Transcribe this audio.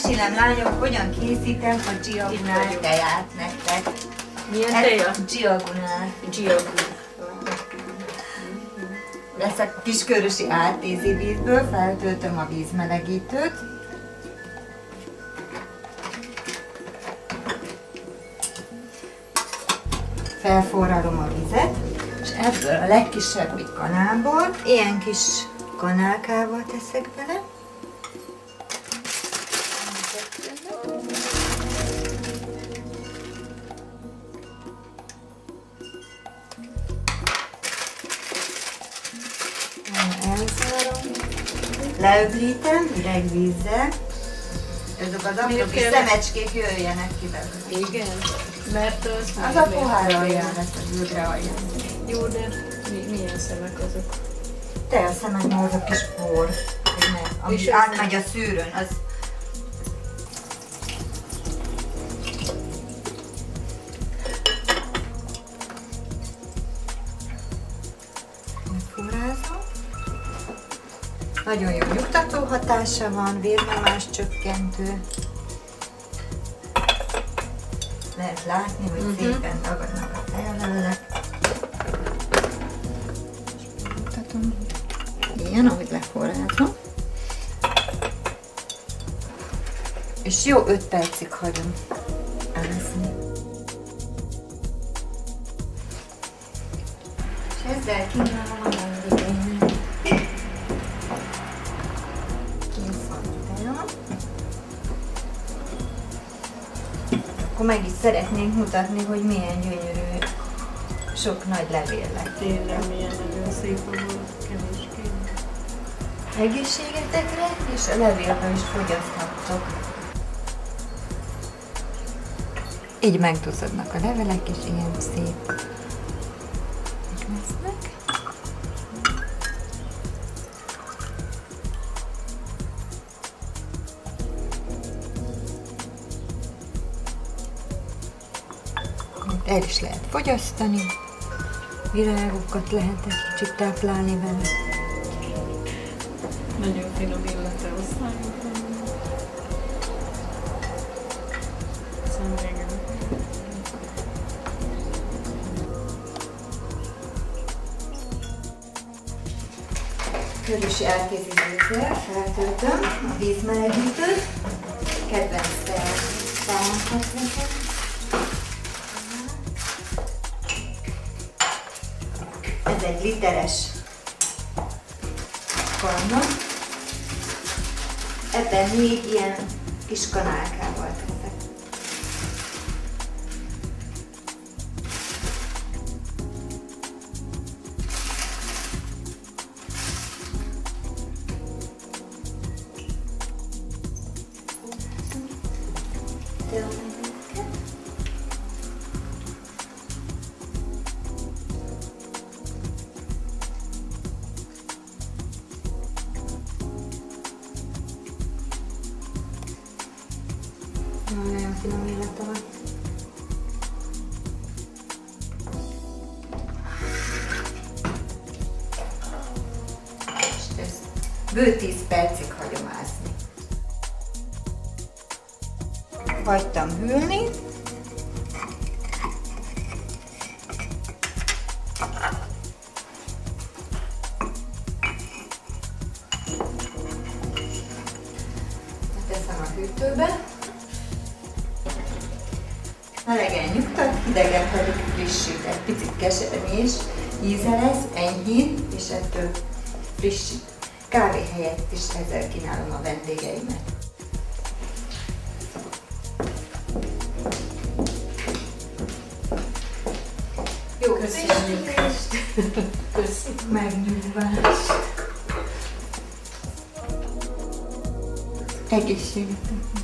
Mesélem, lányok, hogyan készítem a Diagonál teját nektek. Milyen teja? Diagonál. Diagonál. Lesz a kiskörösi áttézi vízből, feltöltöm a vízmelegítőt. Felforralom a vizet, és ebből a legkisebbik kanálból ilyen kis kanálkával teszek bele. Elzárom, leöblítem hideg vízzel, ezek az apró kis szemecskék jöjjenek ki belőle. Igen, mert az a pohár alján lesz, a bőgre alján. Jó, de milyen szemek azok? Te a szemekben az a kis por, ami átmegy a szűrőn, az... Megforrázom. Nagyon jó nyugtató hatása van, vérnyomás csökkentő. Lehet látni, hogy szépen tagadnak a fejlevelek. Mutatom. Ilyen, ahogy leforrázom. És jó 5 percig hagyom eleszni. És ezzel kínálom a vendégeinek. Kész van a teja. Akkor meg is szeretnénk mutatni, hogy milyen gyönyörű, sok nagy levél lett. Tényleg milyen nagyon szép volt, kevéskén. Egészségetekre és a levélben is fogyaszthattok. Így megduzzadnak a levelek, és ilyen szép lesznek. El is lehet fogyasztani, virágokat lehet egy kicsit táplálni vele. Nagyon finom illata osztályok van. Körösi áttézi vízzel feltöltöm a vízmelegítőt, kedvenc teámat veszek. Ez egy literes kanna. Ebben 4 ilyen kis kanálkával teszek. Nagyon finom illata van. És ezt bő 10 percig hagyom ászni. Hagytam hűlni. Teszem a hűtőbe. Melegen nyugtat, hidegen pedig frissít. Egy picit kesernyés íze lesz, enyhén, és ettől frissít. Kávé helyett is ezzel kínálom a vendégeimet. Jó frissítést! Köszönjük! Megnyugvást! Egészségeteknek!